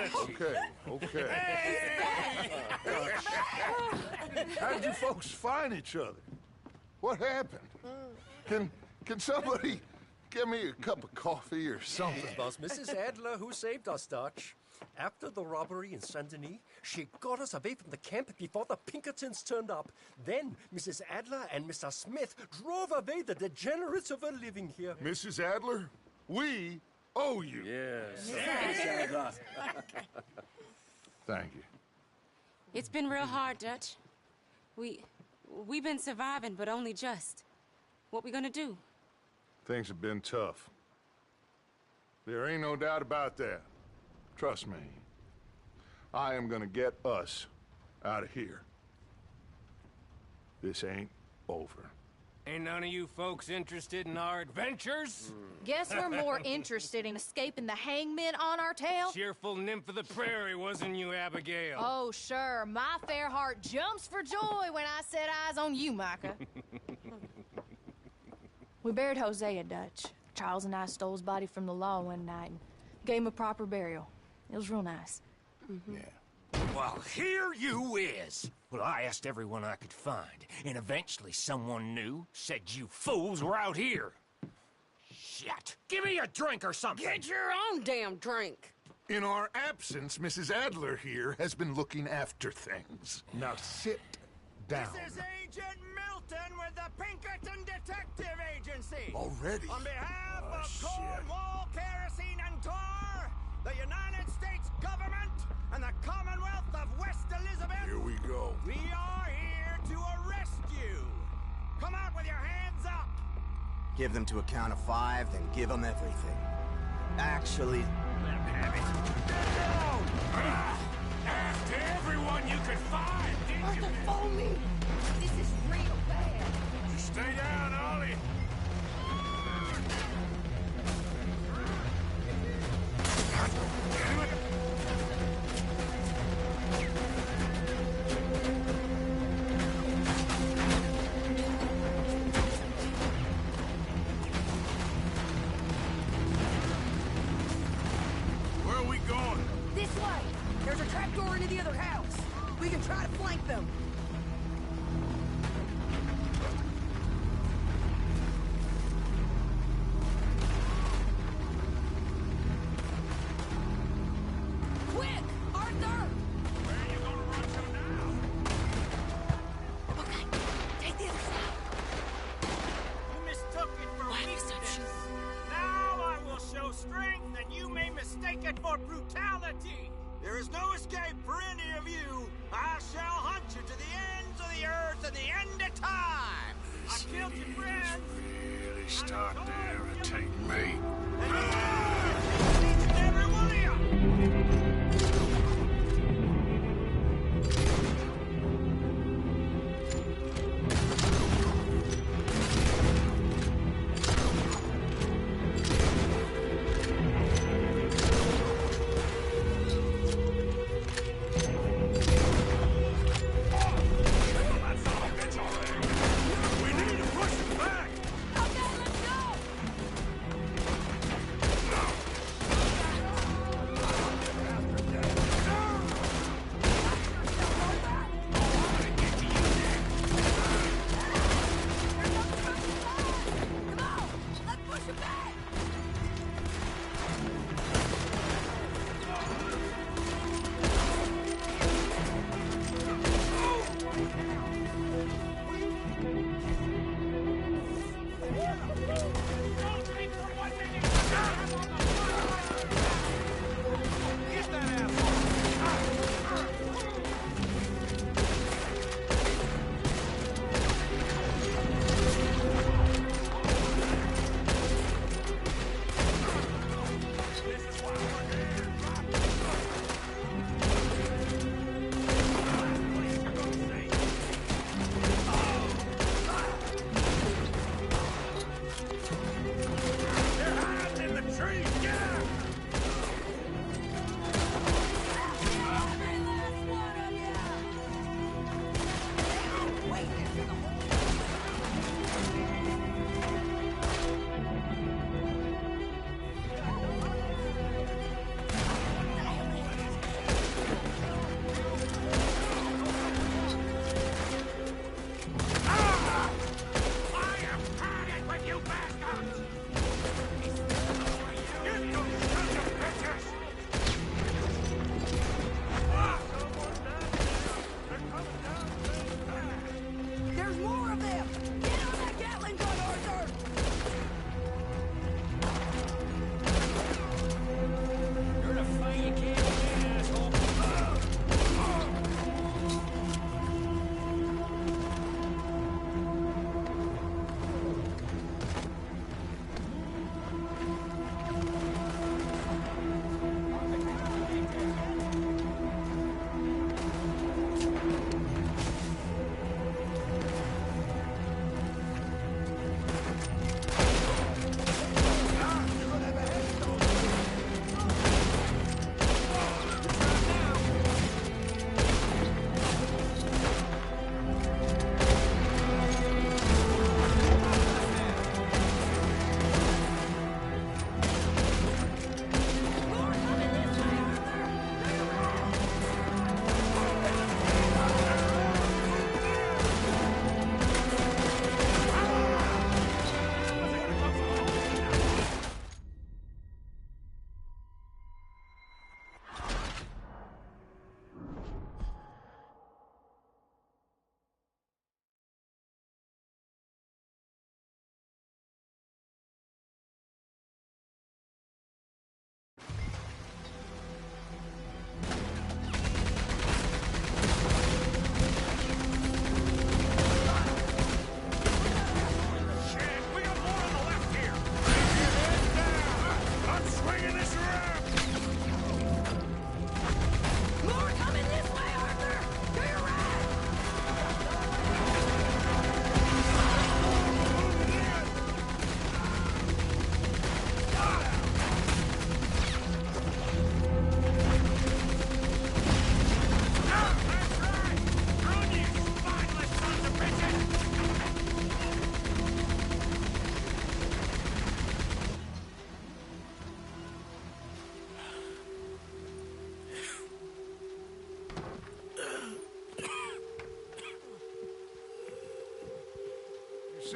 Okay. How did you folks find each other? What happened? Can somebody get me a cup of coffee or something? It was Mrs. Adler who saved us, Dutch. After the robbery in Saint-Denis, she got us away from the camp before the Pinkertons turned up. Then Mrs. Adler and Mr. Smith drove away the degenerates who were living here. Mrs. Adler, we owe you. Yes. Thank you. It's been real hard, Dutch. We've been surviving, but only just. What we gonna do? Things have been tough. There ain't no doubt about that. Trust me. I am gonna get us out of here. This ain't over. Ain't none of you folks interested in our adventures? Guess we're more interested in escaping the hangmen on our tail. Cheerful nymph of the prairie, wasn't you, Abigail? Oh, sure. My fair heart jumps for joy when I set eyes on you, Micah. We buried Hosea, Dutch. Charles and I stole his body from the law one night and gave him a proper burial. It was real nice. Yeah. Well, here you is. Well, I asked everyone I could find, and eventually someone new said you fools were out here. Shit. Give me a drink or something. Get your own damn drink. In our absence, Mrs. Adler here has been looking after things. Now sit down. This is Agent Milton with the Pinkerton Detective Agency. Already? On behalf of Cornwall, Kerosene, and Tar, the United States government, and the Commonwealth of West Elizabeth. Here we go. We are here to arrest you. Come out with your hands up. Give them to a count of 5, then give them everything. Actually, let them have it. After everyone you could find, didn't you? Follow me. This is real bad. Stay down, Ollie. Where are we going? This way. There's a trapdoor into the other house. We can try to flank them. Quick, Arthur! Where are you gonna run to now? Okay, take the other side. You mistook it for weakness. Now I will show strength, and you may mistake it for brutality. There is no escape for any of you. I shall hunt you to the ends of the earth and the end of time. I killed your friends. Really starting to irritate me. And every one of you. We need to push him back! Okay, let's go!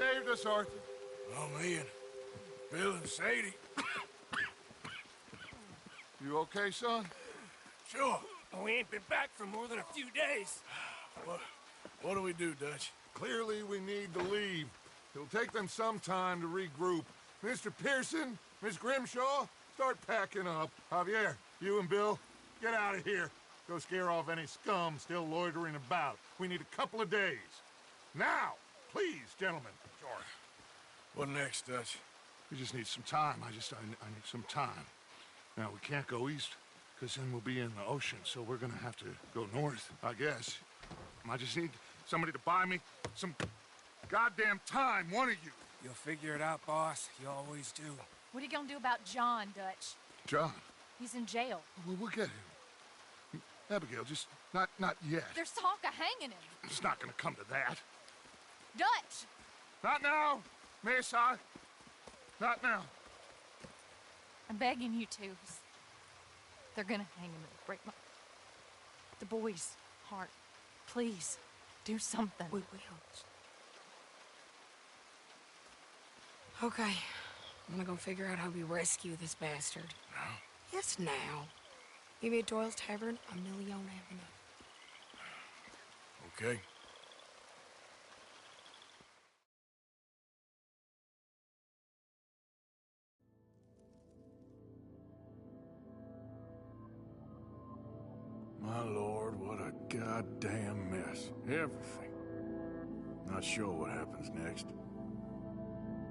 saved us, Arthur. Oh, me and Bill and Sadie. You okay, son? Sure. We ain't been back for more than a few days. What do we do, Dutch? Clearly, we need to leave. It'll take them some time to regroup. Mr. Pearson, Miss Grimshaw, start packing up. Javier, you and Bill, get out of here. Go scare off any scum still loitering about. We need a couple of days. Now, please, gentlemen. Sure. What next, Dutch? We just need some time. I need some time. Now, we can't go east, because then we'll be in the ocean, so we're gonna have to go north, I guess. I just need somebody to buy me some goddamn time, one of you. You'll figure it out, boss. You always do. What are you gonna do about John, Dutch? John, He's in jail. we'll get him. Abigail, just not yet. There's talk of hanging him. It's not gonna come to that. Dutch! Not now, Miss. Not now. I'm begging you to. They're gonna hang him. It'll break the boy's heart. Please, do something. We will. Okay. I'm gonna go figure out how we rescue this bastard. Now? Yes, now. Maybe at Doyle's Tavern on Million Avenue. Okay. My lord, what a goddamn mess. Everything. Not sure what happens next.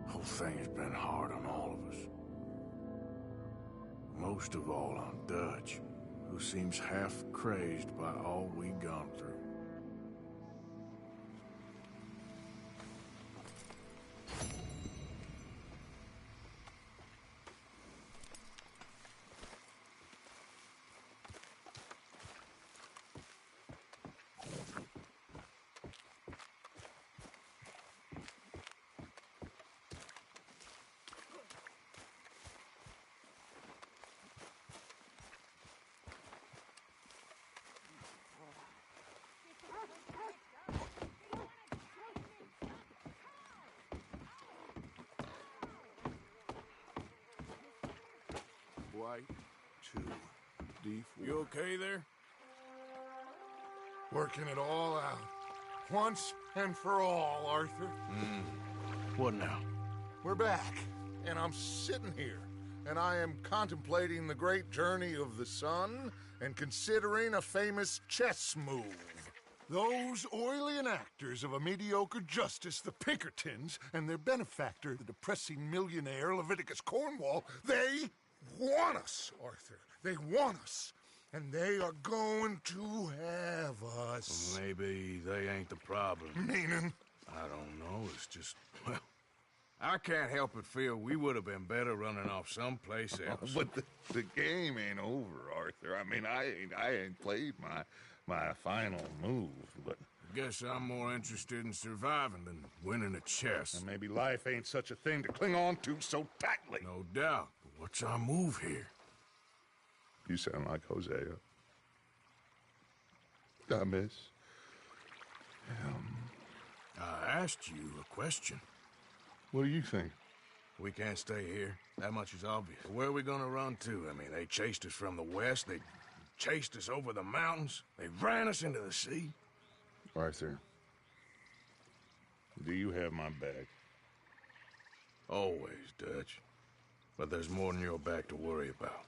Whole thing has been hard on all of us. Most of all on Dutch, who seems half crazed by all we've gone through. White to D4. You okay there? Working it all out. Once and for all, Arthur. What now? We're back, and I'm sitting here, and I am contemplating the great journey of the sun and considering a famous chess move. Those oily enactors of a mediocre justice, the Pinkertons, and their benefactor, the depressing millionaire Leviticus Cornwall, they want us, Arthur. They want us. And they are going to have us. Maybe they ain't the problem. Meaning? I don't know. It's just, well, I can't help but feel we would have been better running off someplace else. But the game ain't over, Arthur. I mean, I ain't played my final move, but... Guess I'm more interested in surviving than winning a chess. And maybe life ain't such a thing to cling on to so tightly. No doubt. But what's our move here? You sound like Hosea. I miss him. I asked you a question. What do you think? We can't stay here. That much is obvious. Where are we gonna run to? I mean, they chased us from the west. They chased us over the mountains. They ran us into the sea. Arthur, do you have my back? Always, Dutch. But there's more than your back to worry about.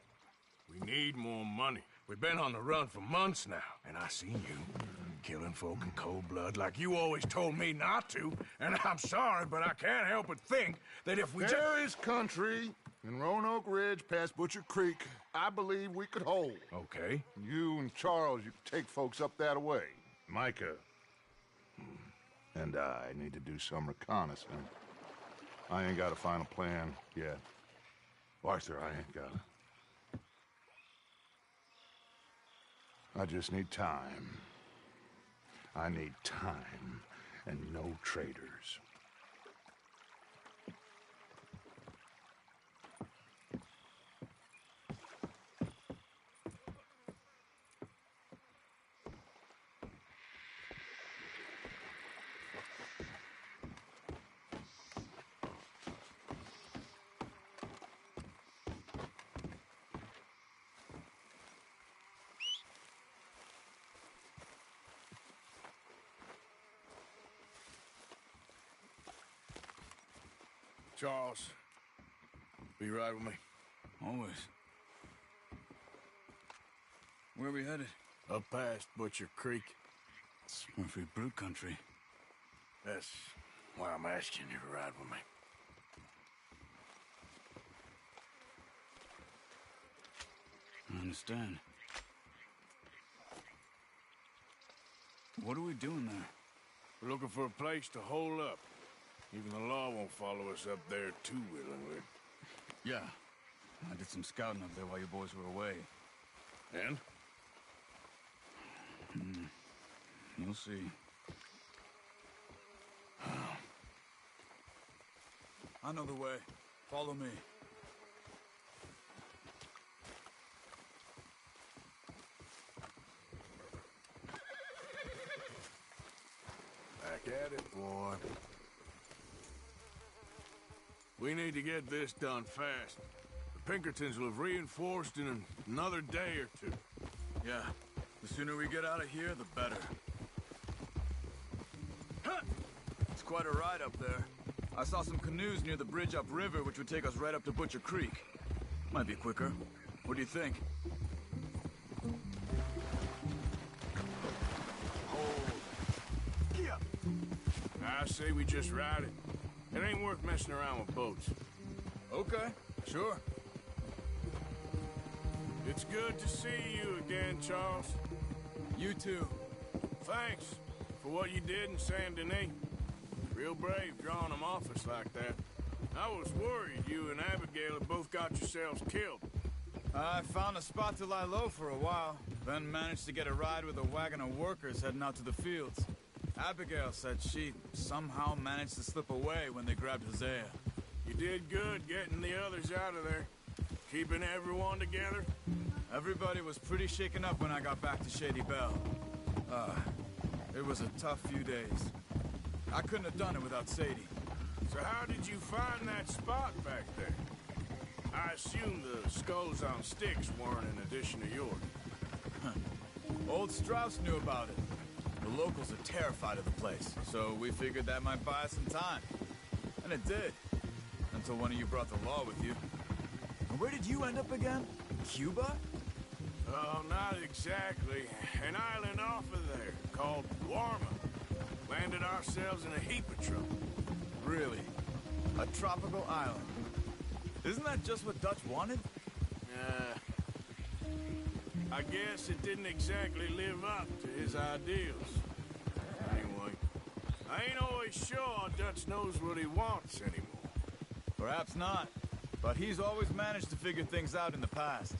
We need more money. We've been on the run for months now, and I seen you killing folk in cold blood like you always told me not to, and I'm sorry, but I can't help but think that if we There is country in Roanoke Ridge past Butcher Creek I believe we could hold. Okay. You and Charles, you could take folks up that way. Micah and I need to do some reconnaissance. I ain't got a final plan yet. Arthur, I ain't got it. I just need time. I need time and no traitors. Charles, be right with me. Always. Where are we headed? Up past Butcher Creek. It's Murphy Brute country. That's why I'm asking you to ride with me. I understand. What are we doing there? We're looking for a place to hole up. Even the law won't follow us up there too willingly. Yeah. I did some scouting up there while you boys were away. And? You'll see. I know the way. Follow me. Back at it, boy. We need to get this done fast. The Pinkertons will have reinforced in another day or two. Yeah. The sooner we get out of here, the better. It's quite a ride up there. I saw some canoes near the bridge upriver, which would take us right up to Butcher Creek. Might be quicker. What do you think? I say we just ride it. It ain't worth messing around with boats. Okay, sure. It's good to see you again, Charles. You too. Thanks for what you did in Saint Denis. Real brave drawing them off us like that. I was worried you and Abigail had both got yourselves killed. I found a spot to lie low for a while, then managed to get a ride with a wagon of workers heading out to the fields. Abigail said she somehow managed to slip away when they grabbed Hosea. You did good getting the others out of there. Keeping everyone together. Everybody was pretty shaken up when I got back to Shady Belle. It was a tough few days. I couldn't have done it without Sadie. So how did you find that spot back there? I assume the skulls on sticks weren't an addition to yours. Old Strauss knew about it. The locals are terrified of the place, so we figured that might buy us some time. And it did. Until one of you brought the law with you. And where did you end up again? Cuba? Oh, not exactly. An island off of there, called Guarma. Landed ourselves in a heap of trouble. Really? A tropical island? Isn't that just what Dutch wanted? I guess it didn't exactly live up to his ideals. Anyway, I ain't always sure Dutch knows what he wants anymore. Perhaps not. But he's always managed to figure things out in the past.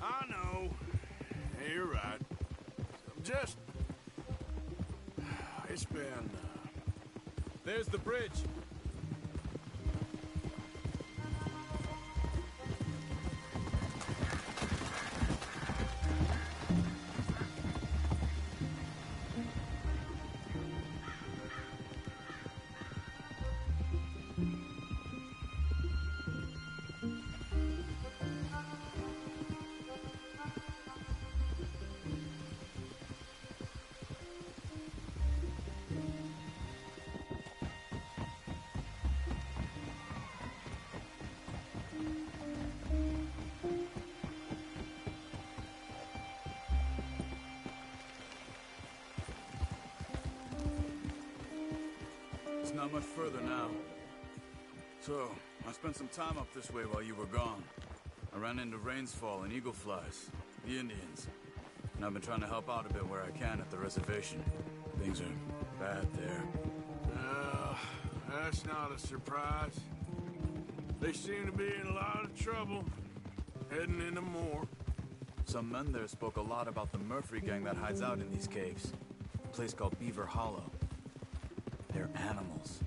I know. You're right. Just... It's been... There's the bridge. Not much further now. So, I spent some time up this way while you were gone. I ran into Rainsfall and Eagle Flies, the Indians. And I've been trying to help out a bit where I can at the reservation. Things are bad there. That's not a surprise. They seem to be in a lot of trouble. Heading into more. Some men there spoke a lot about the Murphy gang that hides out in these caves. A place called Beaver Hollow. They're animals.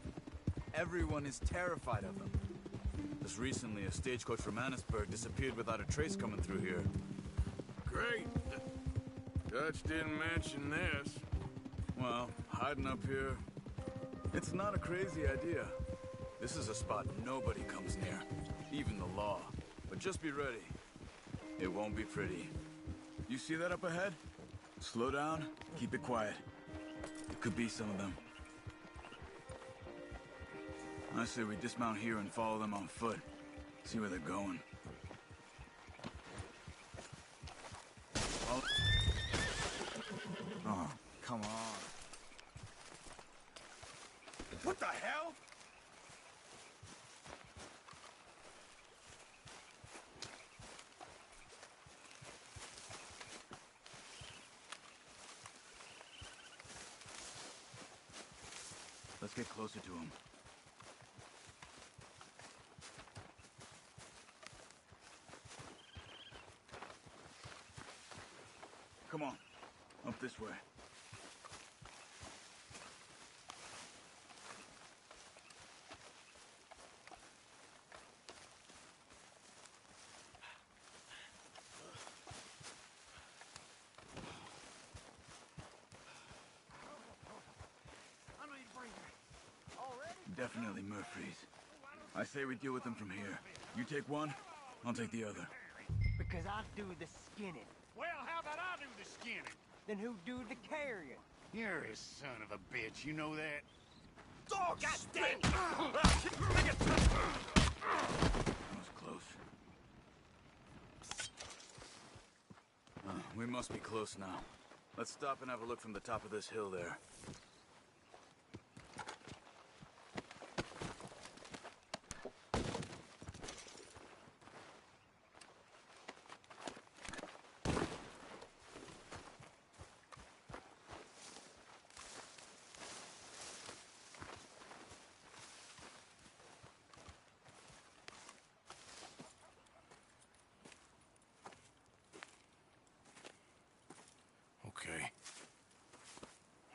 Everyone is terrified of them. Just recently, a stagecoach from Annisburg disappeared without a trace coming through here. Great. Dutch didn't mention this. Well, hiding up here, it's not a crazy idea. This is a spot nobody comes near, even the law. But just be ready. It won't be pretty. You see that up ahead? Slow down, keep it quiet. It could be some of them. I say we dismount here and follow them on foot. See where they're going. Oh, come on. What the hell? Let's get closer to him. Come on, up this way. Definitely Murphy's. I say we deal with them from here. You take one, I'll take the other. Because I do the skinning. Well, how about I do the skinning? Then who do the carrying? You're a son of a bitch, you know that? Dog, God dang it! That was close. We must be close now. Let's stop and have a look from the top of this hill there. Okay.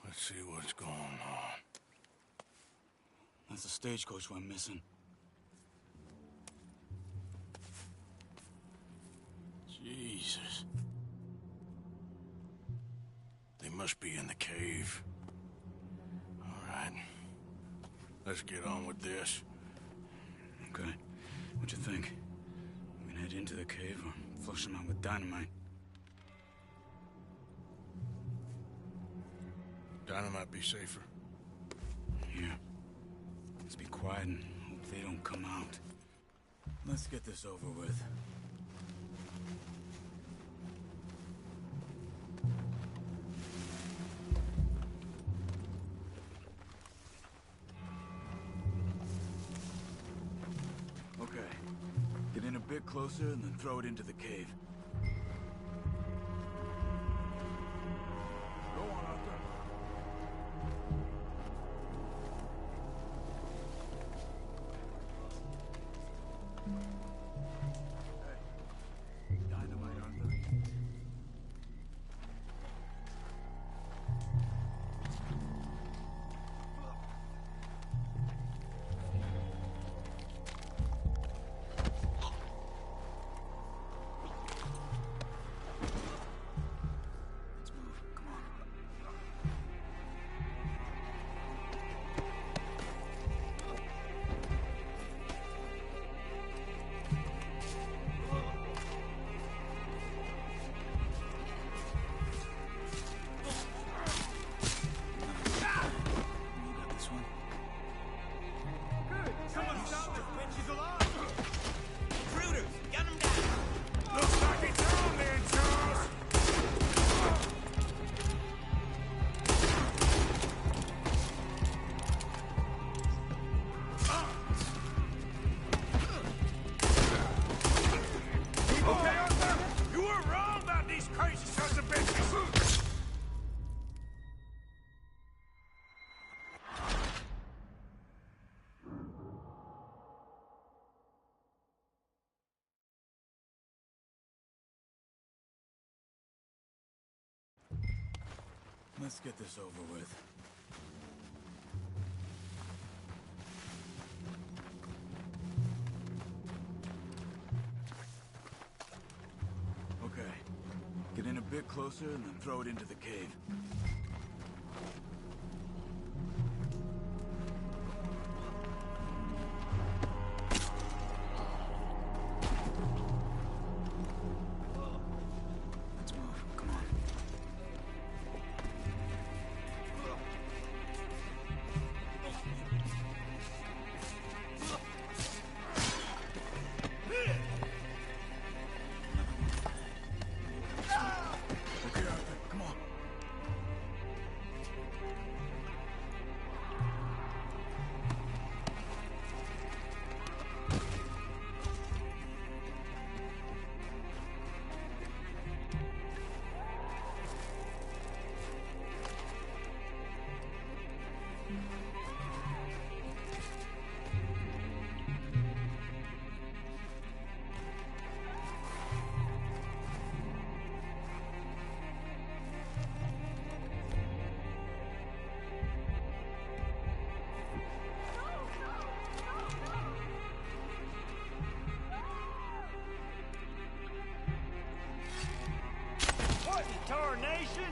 Let's see what's going on. That's the stagecoach we're missing. Jesus. They must be in the cave. All right. Let's get on with this. Okay. What you think? We can head into the cave or flush them out with dynamite. Dynamite be safer. Here. Let's be quiet and hope they don't come out. Let's get this over with. Okay. Get in a bit closer and then throw it into the cave. Go on, Arthur. Dynamite, Arthur. Let's move. Come on. You got this one? Someone stop this bitch, she's alive! Intruders, gun them down! Looks like it's on there, Charles! Okay, Arthur? You were wrong about these crazy sons of bitches! Let's get this over with. Okay. Get in a bit closer and then throw it into the cave. Let's move. Come on. tarnation!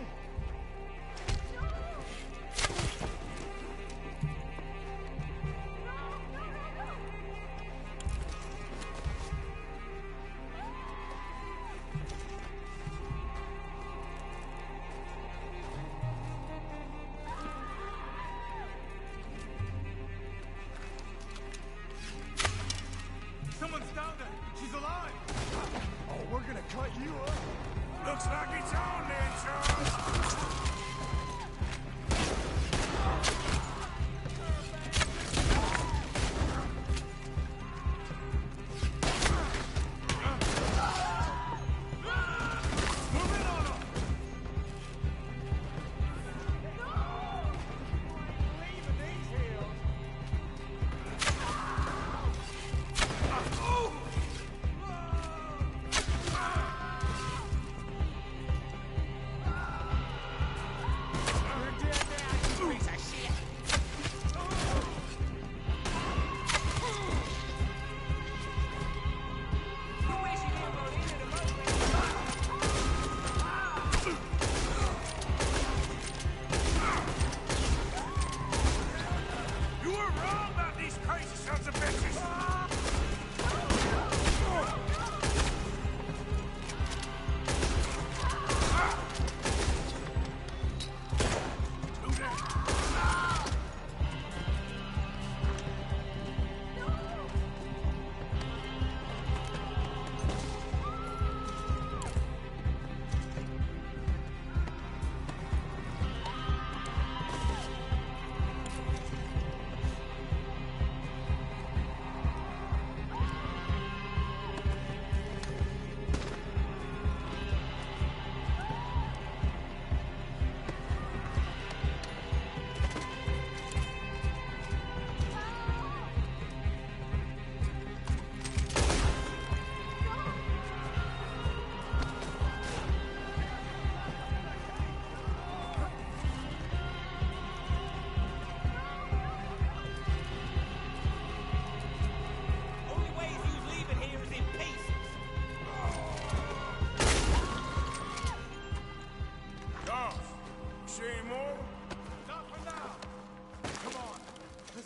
Someone's down there! She's alive! Oh, we're gonna cut you up! Looks like it's on then, Charles!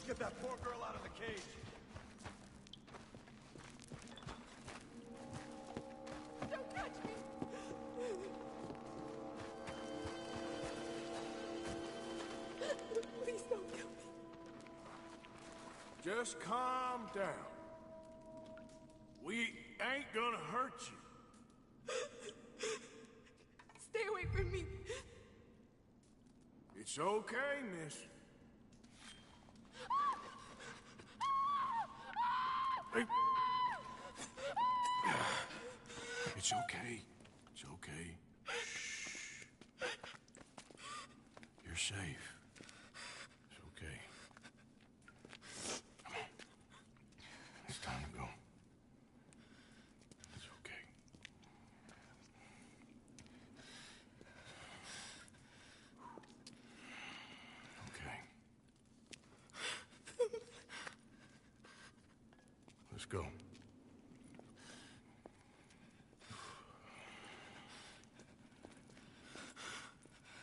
Get that poor girl out of the cage. Don't touch me. Please don't kill me. Just calm down. We ain't gonna hurt you. Stay away from me. It's okay, miss. Hey. It's okay. It's okay. Shh. You're safe. It's okay. Come on. It's time to go. It's okay. Okay. Let's go.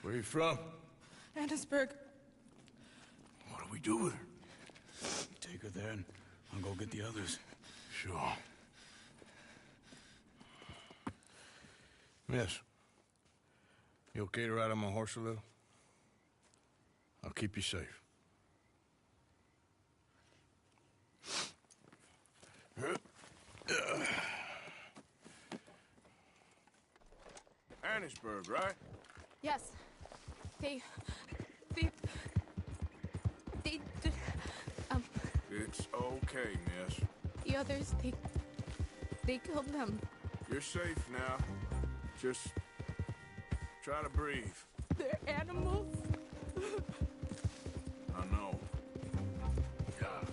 Where are you from? Annesburg. What do we do with her? Take her there and I'll go get the others. Sure. Miss, you okay to ride on my horse a little? I'll keep you safe. Annesburg, right? Yes. They It's okay, miss. the others, they killed them. You're safe now. Just try to breathe. They're animals. I know. Yeah.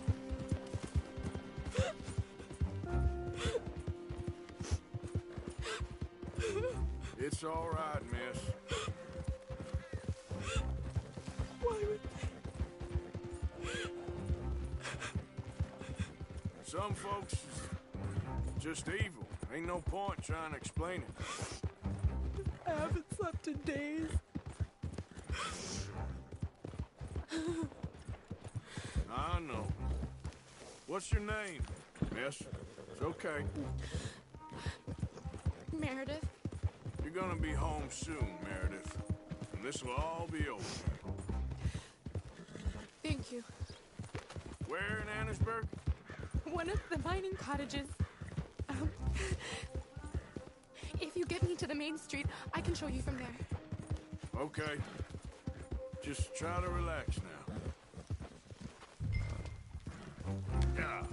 It's all right, miss. Why would Some folks is just evil. Ain't no point trying to explain it. I haven't slept haunted days. I know. What's your name, miss? It's okay. Meredith. You're gonna be home soon, Meredith. And this will all be over. Thank you. Where in Annesburg? One of the mining cottages. If you get me to the main street, I can show you from there. Okay. Just try to relax now. Yeah.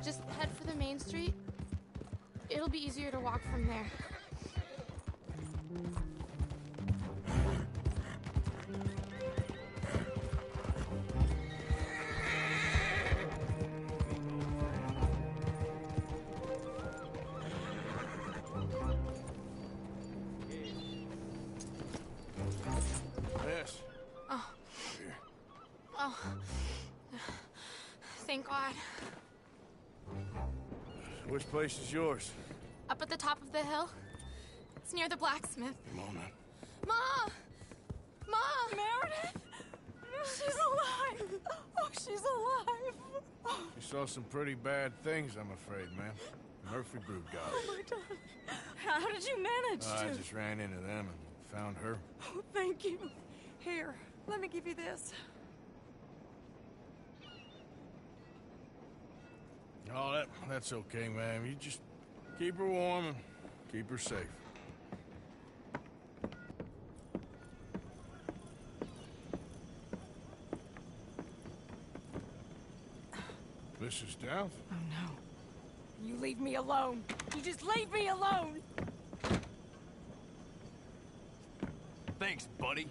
Just head for the main street. It'll be easier to walk from there. Yes. Oh. Here. Oh. Thank God. Which place is yours? Up at the top of the hill. It's near the blacksmith. Come on, man. Ma! Ma! Meredith! She's alive! Oh, she's alive! You saw some pretty bad things, I'm afraid, ma'am. Murphy brood got Oh, it. my darling. How did you manage I to... just ran into them and found her. Oh, thank you. Here, let me give you this. Oh, that's okay, ma'am. You just keep her warm and keep her safe. Mrs. Dowd? Oh, no. You leave me alone. You just leave me alone. Thanks, buddy.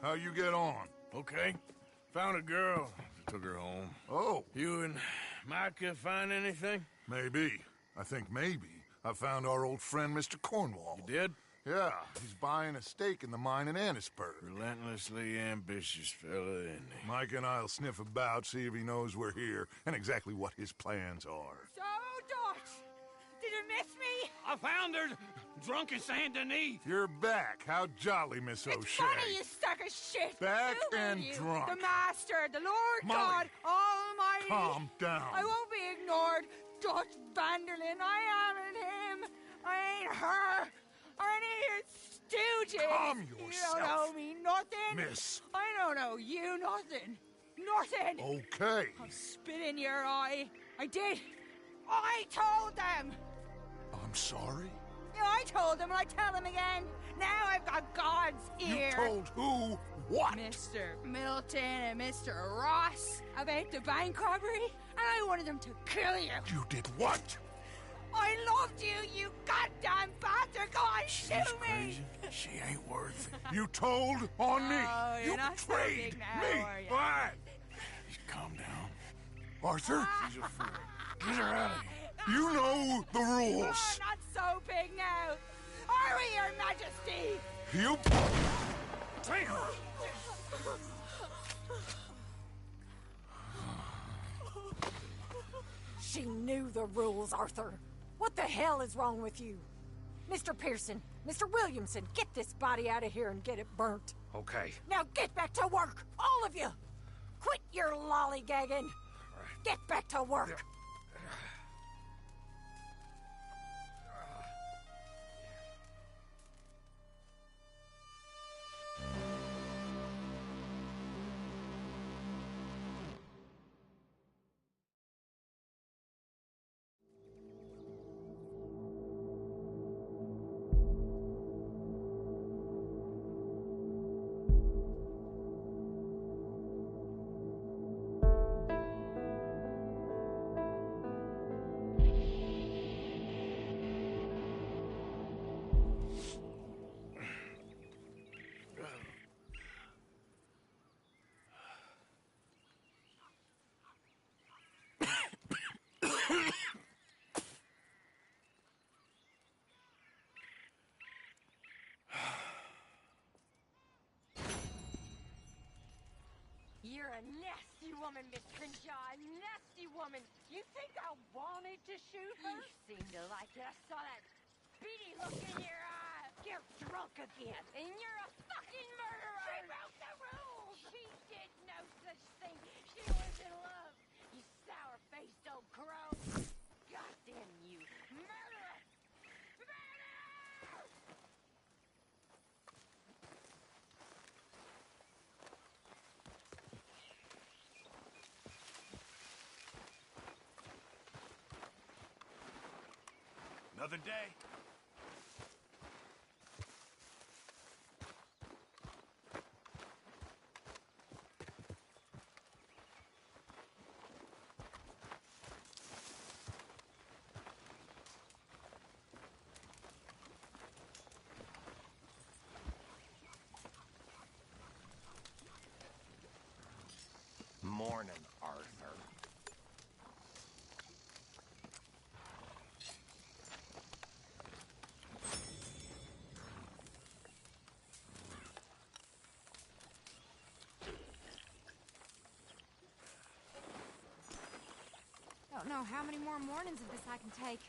How you get on? Okay. Found a girl. Took her home. Oh. You and Micah find anything? Maybe. I think maybe. I found our old friend, Mr. Cornwall. You did? Yeah, he's buying a stake in the mine in Annisburg. Relentlessly ambitious fella, isn't he? Mike and I'll sniff about, see if he knows we're here, and exactly what his plans are. So, Dutch, did you miss me? I found her drunk in Saint Denis. You're back. How jolly, Miss O'Shea. It's funny, you sack of shit. Back Who are and you? drunk. The Master, the Lord Molly, God Almighty. calm down. I won't be ignored. Dutch Vanderlyn, I am him. I ain't her. Or any of your stooges. Calm You yourself. don't owe me nothing. Miss. I don't owe you nothing. Nothing. Okay. I'll spit in your eye. I did. I told them. I'm sorry? Yeah, I told them and I tell them again. Now I've got God's ear. You told who what? Mr. Middleton and Mr. Ross about the bank robbery, and I wanted them to kill you. You did what? I loved you, you goddamn bastard! Go on, shoot me! She ain't worth it. You told on me. Oh, you're You not so betrayed big now, me. are you? Why? Just calm down. Arthur, She's a fool. Get her out of here. you know the You're rules. not so big now. Are we, Your Majesty? You... Take her. She knew the rules, Arthur. What the hell is wrong with you? Mr. Pearson, Mr. Williamson, get this body out of here and get it burnt. Okay. Now get back to work, all of you! Quit your lollygagging! Get back to work! a nasty woman, Miss Crenshaw. A nasty woman. You think I wanted to shoot her? You seem to like it. I saw that beady look in your eye. You're drunk again, and you're a fucking murderer. She broke the rules. She did no such thing. She was in love. You sour-faced old crow. Goddamn you. Murderer! Murderer! Another day. Morning, Arthur. Don't know how many more mornings of this I can take.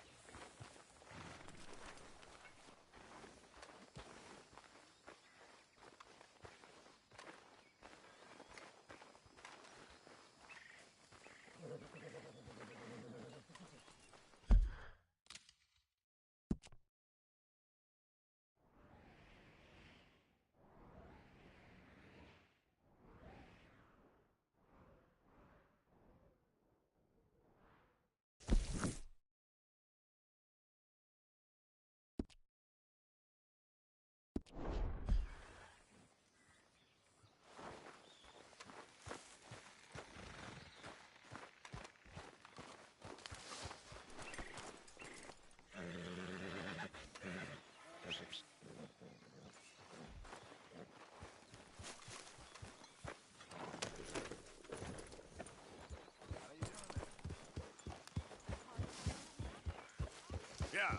Yeah.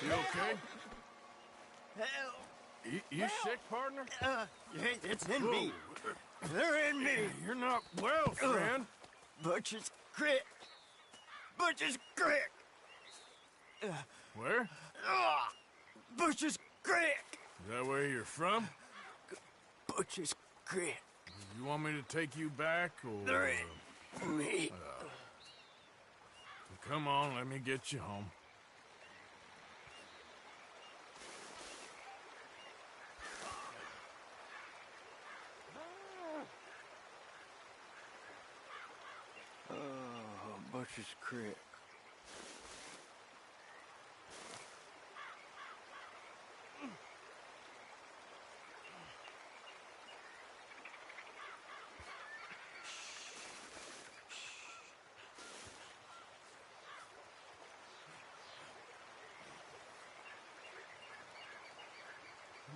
You okay? Help! You sick, partner? It's in me. They're in me. You're not well, friend. Butcher's Creek. Butcher's Creek. Where? Butcher's Creek. Is that where you're from? Butcher's Creek. You want me to take you back, or... They're in me. Come on, let me get you home. Birch's Creek.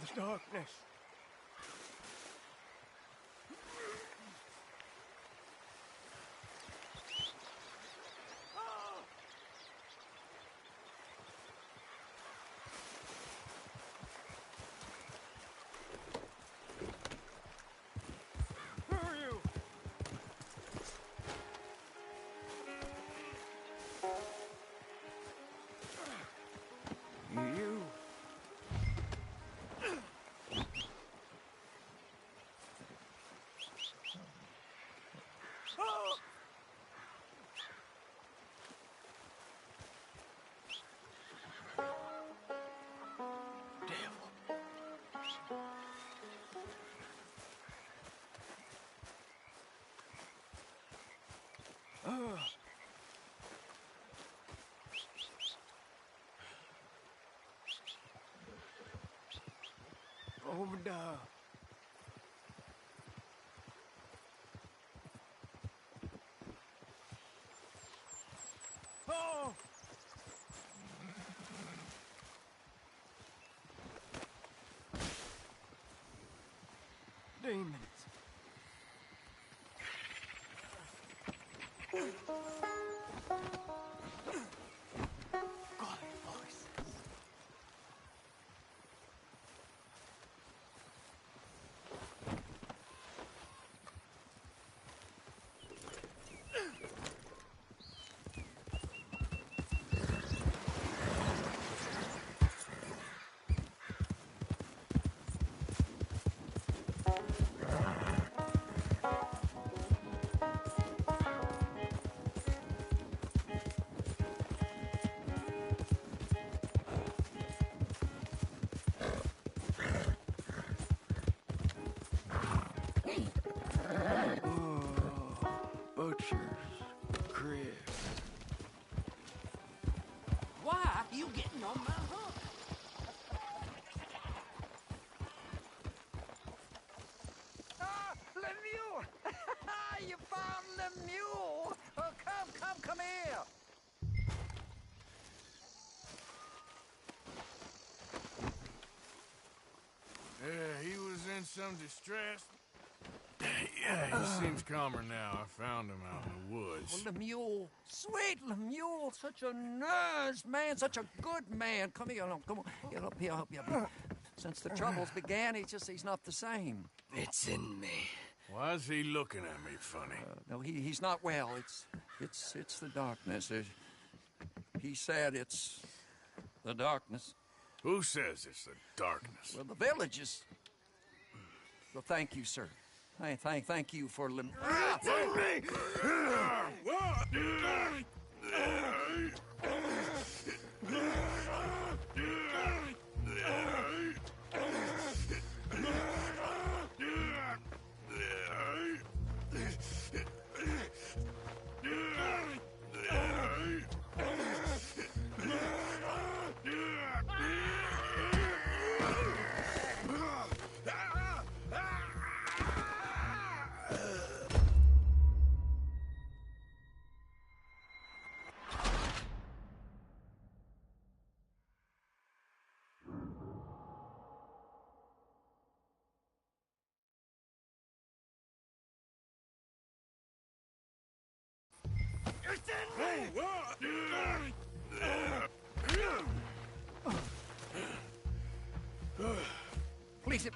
The darkness. Who are you? You. Obadiah. Oh! Demons. Butcher's Creek. Why are you getting on my hook? Ah, Lemieux! You found Lemieux! Oh, come here! Yeah, he was in some distress. Yeah, he seems calmer now. I found him out in the woods. Oh, Lemieux, sweet Lemieux, such a nice man, such a good man. Come here, come on, get up here, help you. Since the troubles began, he's not the same. It's in me. Why is he looking at me funny? No, he's not well. It's the darkness. He said it's the darkness. Who says it's the darkness? Well, the village is. Well, thank you, sir. Thank you for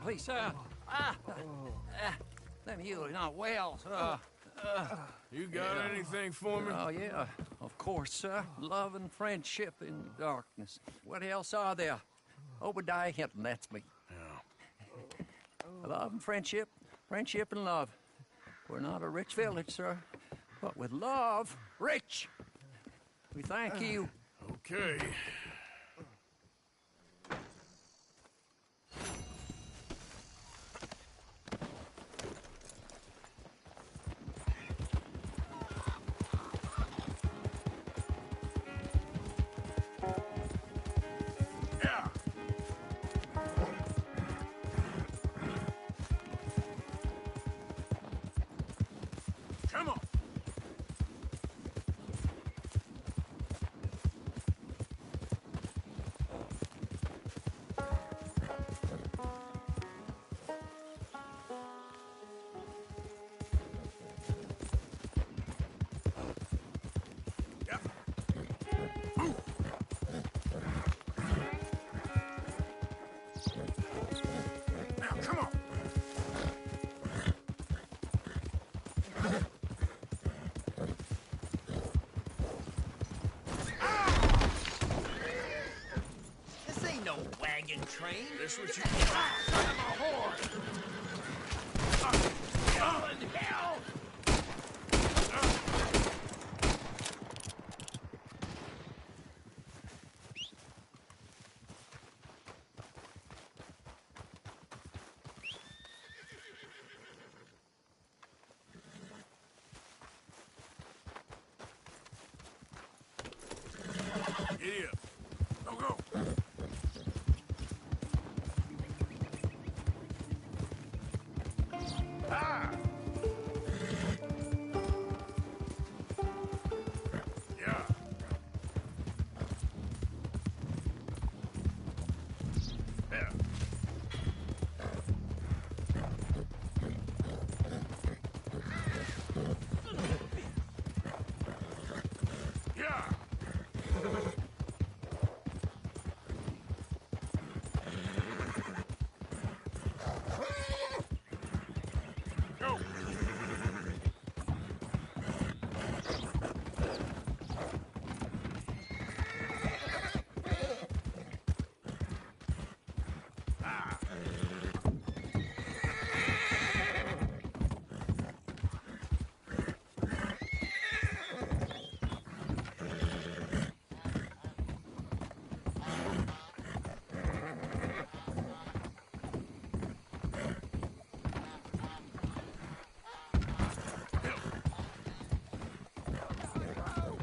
Please, sir. You're not well, sir. You got anything for me? Oh, yeah, of course, sir. Love and friendship in darkness. What else are there? Obadiah Hinton, that's me. Yeah. Love and friendship and love. We're not a rich village, sir, but with love, rich. We thank you. Okay. train. This was you. Son of a whore! Hell in hell! Giddy up. Go, go. Ah! Yeah. Yeah. Yeah. Go. Ah.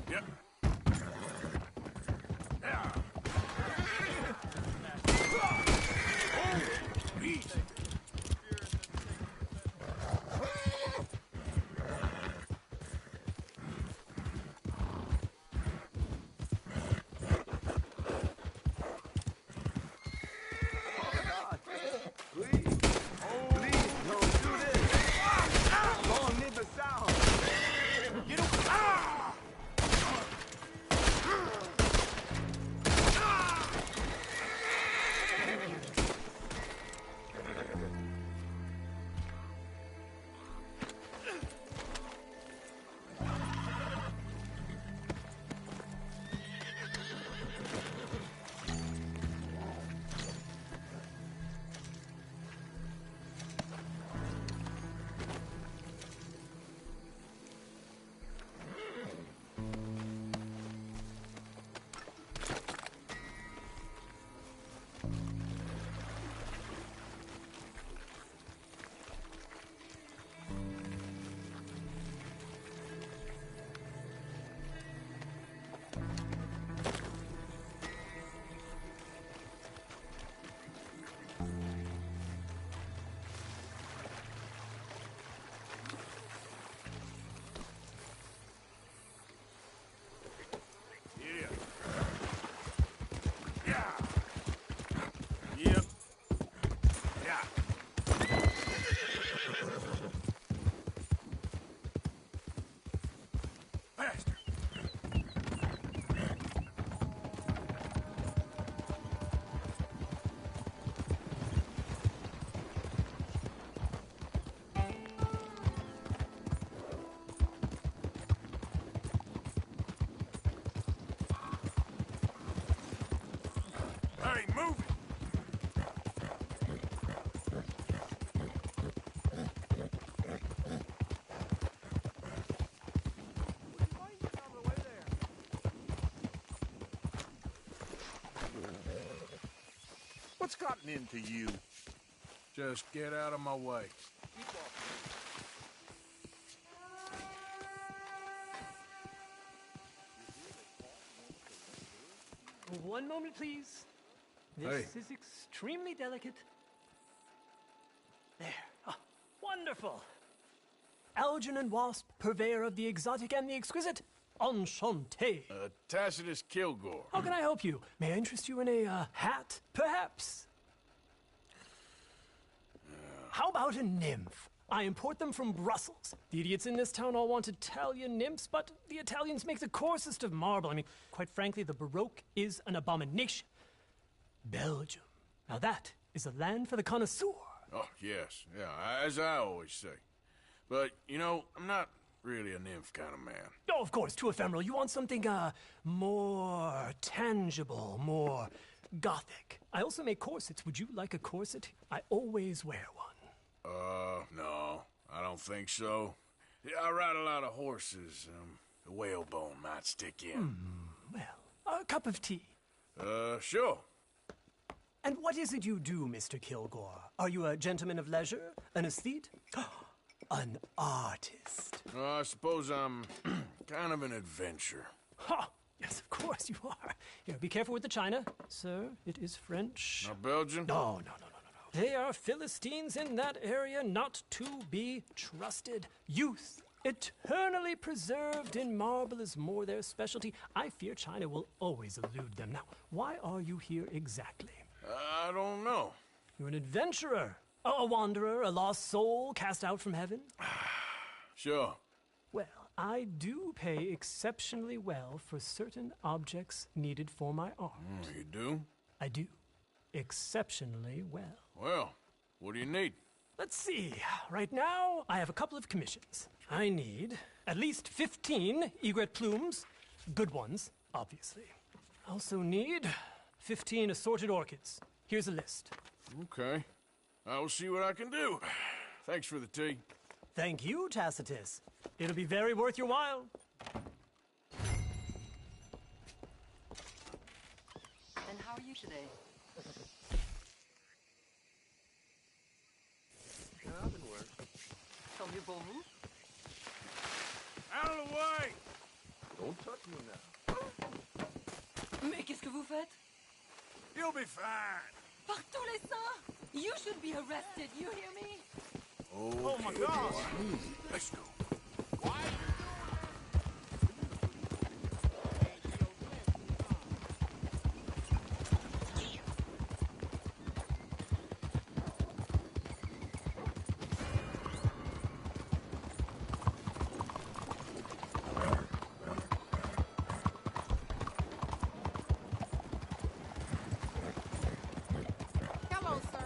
Yep. Yeah. Oh, beast. Yeah. Yep. Yeah. Faster. Hey, move it! What's gotten into you? Just get out of my way. One moment, please. This is extremely delicate. There. Ah, wonderful. Algernon Wasp, purveyor of the exotic and the exquisite. Enchanté. Tacitus Kilgore. How can I help you? May I interest you in a hat, perhaps? How about a nymph? I import them from Brussels. The idiots in this town all want Italian nymphs, but the Italians make the coarsest of marble. I mean, quite frankly, the Baroque is an abomination. Belgium. Now that is a land for the connoisseur. Oh, yes. Yeah, as I always say. But, you know, I'm not really a nymph kind of man. Oh, of course, too ephemeral. You want something, more tangible, more Gothic. I also make corsets. Would you like a corset? I always wear one. No, I don't think so. Yeah, I ride a lot of horses. The whalebone might stick in. Well, a cup of tea. Sure. And what is it you do, Mr. Kilgore? Are you a gentleman of leisure? An aesthete? An artist? I suppose I'm kind of an adventurer. Ha! Yes, of course you are. Here, be careful with the china. Sir, it is French. Not Belgian? No. They are Philistines in that area, not to be trusted. Youth, eternally preserved in marble, is more their specialty. I fear China will always elude them. Now, why are you here exactly? I don't know. You're an adventurer, a wanderer, a lost soul cast out from heaven? Sure. Well, I do pay exceptionally well for certain objects needed for my art. You do? I do. Exceptionally well. Well, what do you need? Let's see. Right now, I have a couple of commissions. I need at least 15 egret plumes. Good ones, obviously. I also need 15 assorted orchids. Here's a list. Okay. I will see what I can do. Thanks for the tea. Thank you, Tacitus. It'll be very worth your while. And how are you today? Tant mieux pour vous. Out of the way! Don't touch me now. Mais qu'est-ce que vous faites? You'll be fine. Par tous les saints! You should be arrested, you hear me? Oh my God! Let's go. Hello, sir.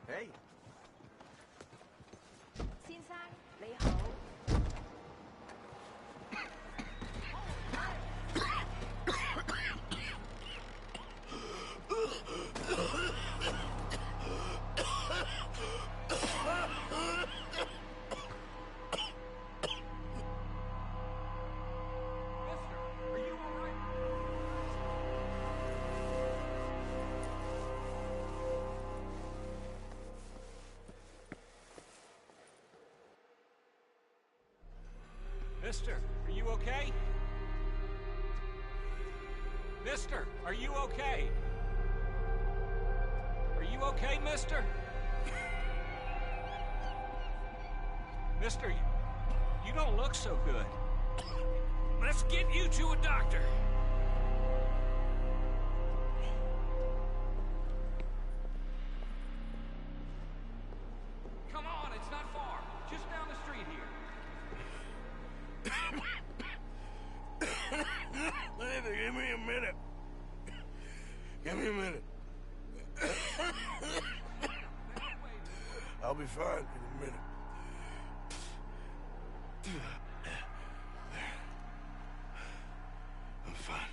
Hey. 先生，你好。Mister, are you okay? Mister, are you okay? Are you okay, mister? Mister, you don't look so good. Let's get you to a doctor. Come on, it's not far. Just down the street here. Give me a minute. Give me a minute. I'll be fine in a minute. I'm fine.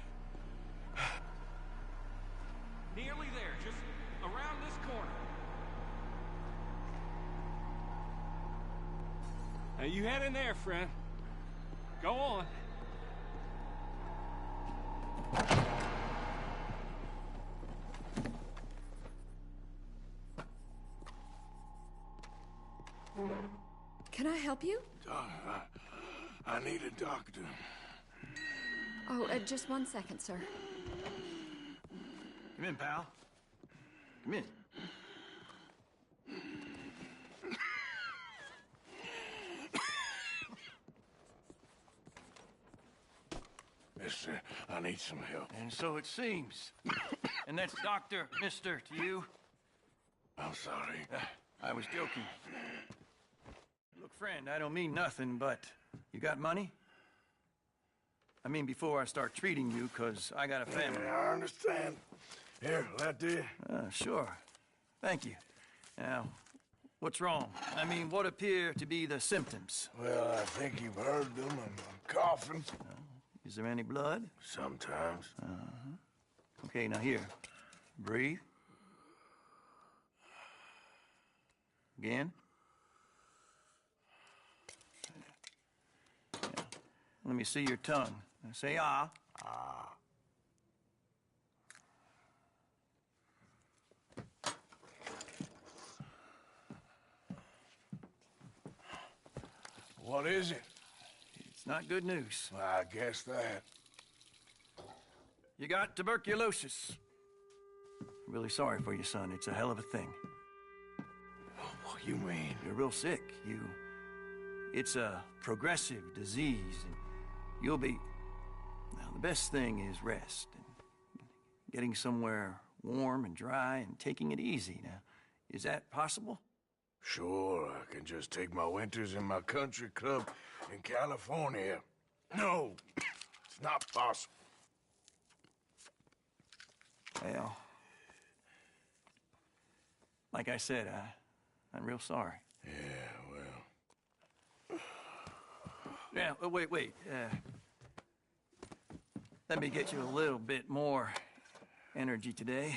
Nearly there, just around this corner. Now you head in there, friend. Go on. Can I help you? I need a doctor. Oh, just 1 second, sir. Come in, pal. Come in. mister. I need some help. And so it seems. And that's Dr. Mister to you? I'm sorry. I was joking. Look, friend, I don't mean nothing, but you got money? I mean, before I start treating you, 'cause I got a family. Yeah, I understand. Here, that do you? Sure. Thank you. Now, what's wrong? I mean, what appear to be the symptoms? Well, I think you've heard them. I'm coughing. Is there any blood? Sometimes. Okay, now here. Breathe. Again. Yeah. Let me see your tongue. Now say ah. Ah. What is it? It's not good news. I guess that. You got tuberculosis. Really sorry for you, son. It's a hell of a thing. What you mean? You're real sick. It's a progressive disease, and you'll be... Now, the best thing is rest, and getting somewhere warm and dry, and taking it easy. Now, is that possible? Sure, I can just take my winters in my country club in California. No, it's not possible. Well, like I said, I'm real sorry. Yeah, well... Yeah, wait. Let me get you a little bit more energy today.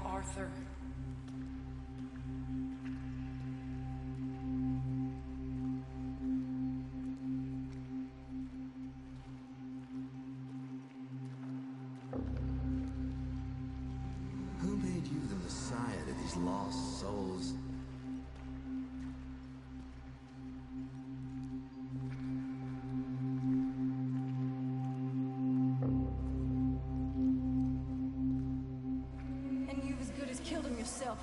Arthur. Who made you the Messiah to these lost souls? Killed him yourself.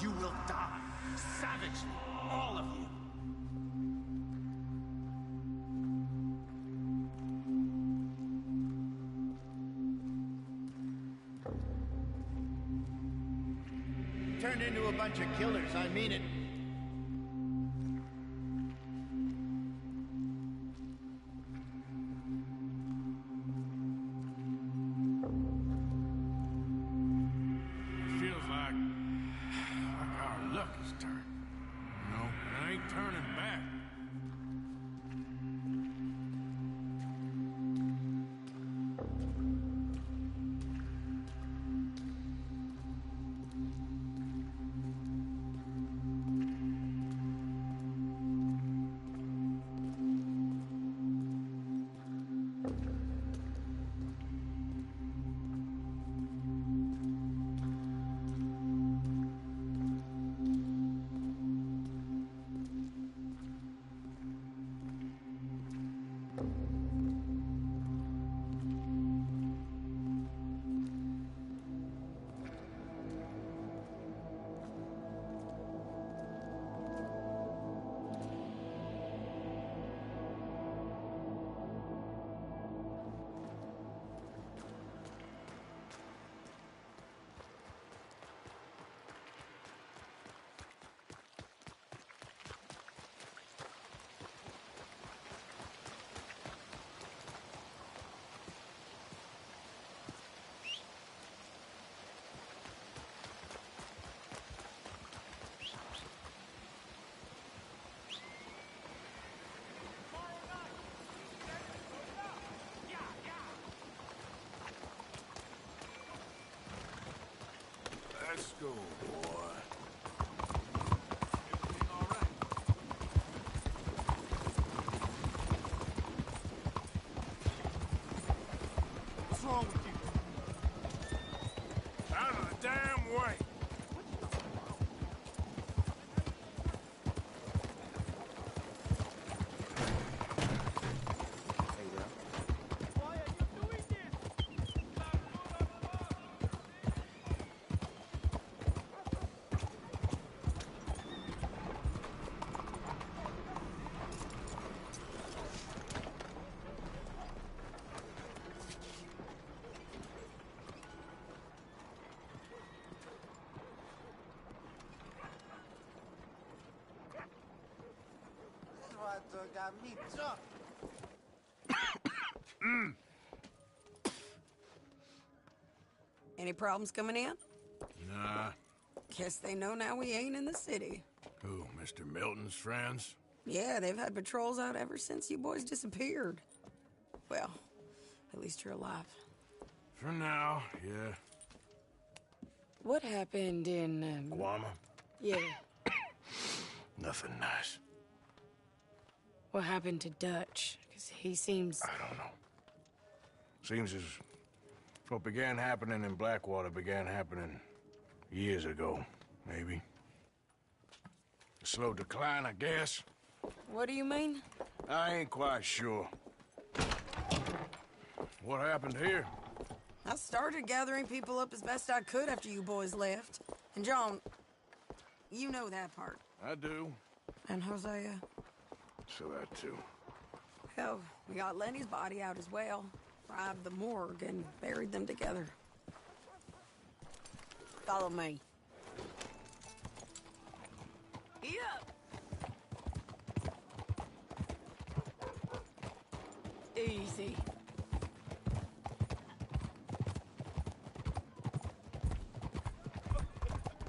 You will die, savagely, all of you. Turned into a bunch of killers, I mean it. Let's go, boy. What's wrong with you? Out of the damn way! Any problems coming in? Nah. Guess they know now we ain't in the city. Who, Mr. Milton's friends? Yeah, they've had patrols out ever since you boys disappeared. Well, at least you're alive. For now, yeah. What happened in, Guama? Yeah. Nothing nice. What happened to Dutch? Because he seems... I don't know. Seems as what began happening in Blackwater began happening years ago, maybe. A slow decline, I guess. What do you mean? I ain't quite sure. What happened here? I started gathering people up as best I could after you boys left. And John, you know that part. I do. And Hosea? So that too. Hell, we got Lenny's body out as well. Robbed the morgue and buried them together. Follow me. Yep. Easy.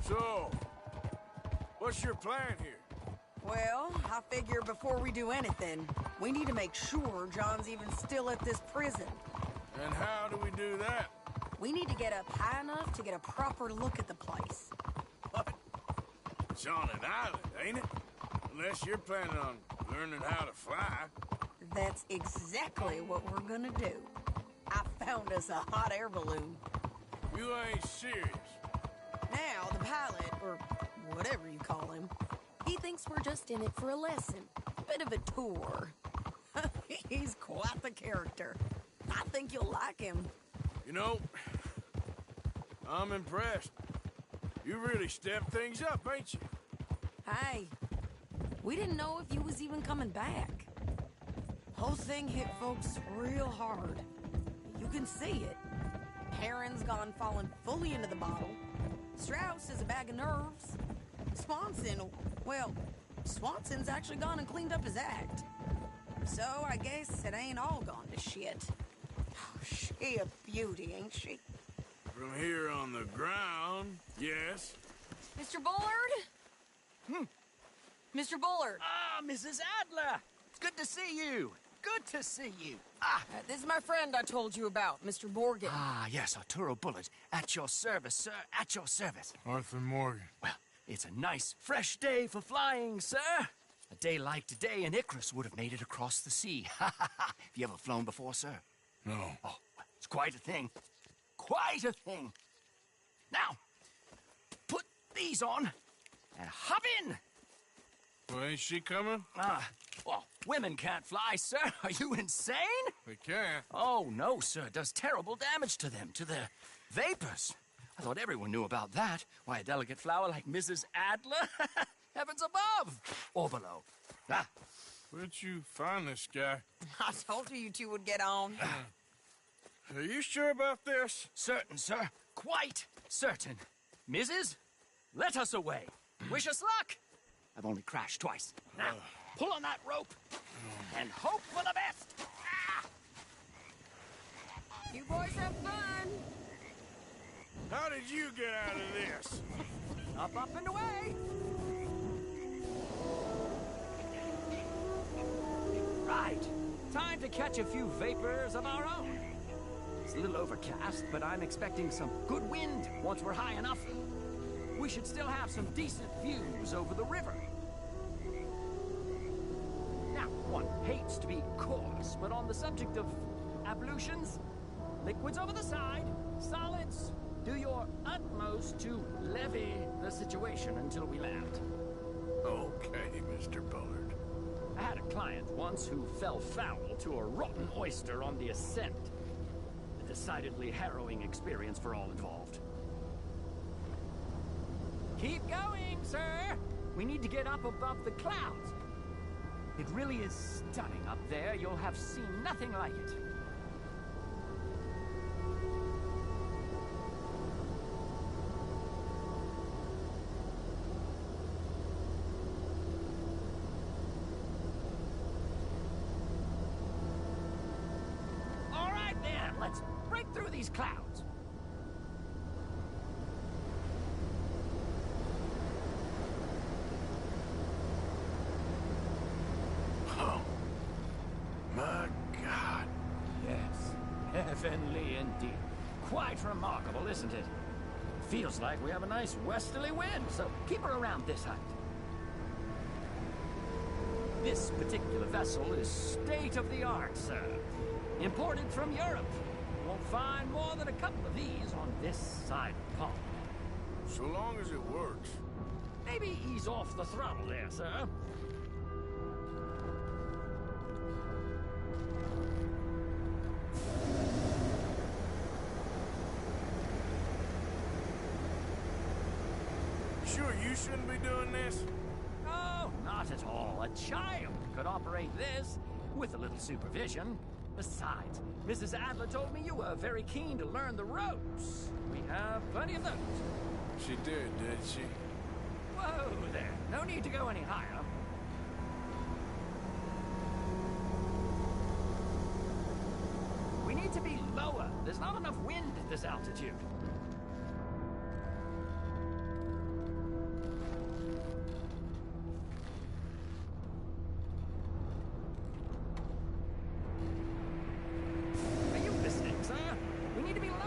So, what's your plan here? Well, I figure before we do anything, we need to make sure John's even still at this prison. And how do we do that? We need to get up high enough to get a proper look at the place. What? It's on an island, ain't it? Unless you're planning on learning how to fly. That's exactly what we're gonna do. I found us a hot air balloon. You ain't serious. Now, the pilot, or whatever you call him, he thinks we're just in it for a lesson. A bit of a tour. He's quite the character. I think you'll like him. You know, I'm impressed. You really stepped things up, ain't you? Hey, we didn't know if you was even coming back. Whole thing hit folks real hard. You can see it. Perrin's gone falling fully into the bottle. Strauss is a bag of nerves. Swanson's actually gone and cleaned up his act. So I guess it ain't all gone to shit. Oh, she a beauty, ain't she? From here on the ground, yes. Mr. Bullard? Mr. Bullard. Ah, Mrs. Adler. It's good to see you. Good to see you. This is my friend I told you about, Mr. Morgan. Ah, yes, Arturo Bullard. At your service, sir. At your service. Arthur Morgan. Well, it's a nice, fresh day for flying, sir. A day like today, and Icarus would have made it across the sea. Have you ever flown before, sir? No. Oh, it's quite a thing. Quite a thing. Now, put these on and hop in. Well, ain't she coming? Well, women can't fly, sir. Are you insane? They can't. Oh, no, sir. It does terrible damage to them, to their vapors. I thought everyone knew about that. Why, a delicate flower like Mrs. Adler? Heavens above! Or below. Where'd you find this guy? I told you two would get on. Are you sure about this? Certain, sir. Quite certain. Mrs., let us away. Wish us luck. I've only crashed twice. Now, pull on that rope and hope for the best. You boys have fun. How did you get out of this? Up, and away. Right. Time to catch a few vapors of our own. It's a little overcast, but I'm expecting some good wind once we're high enough. we should still have some decent views over the river. Now, one hates to be coarse, but on the subject of ablutions, liquids over the side, solids, do your utmost to levy the situation until we land. Okay, Mr. Bullard. I had a client once who fell foul to a rotten oyster on the ascent. A decidedly harrowing experience for all involved. Keep going, sir! We need to get up above the clouds. It really is stunning up there. You'll have seen nothing like it. All right, then. Let's break through these clouds. My God. Yes, heavenly indeed. Quite remarkable, isn't it? Feels like we have a nice westerly wind, so keep her around this height. This particular vessel is state-of-the-art, sir. Imported from Europe. Won't find more than a couple of these on this side of the pond. So long as it works. Maybe ease off the throttle there, sir. Sure you shouldn't be doing this? Oh, not at all. A child could operate this with a little supervision. Besides, Mrs. Adler told me you were very keen to learn the ropes. We have plenty of those. She did she? Whoa there. No need to go any higher. We need to be lower. There's not enough wind at this altitude. Are you listening, sir? We need to be lower.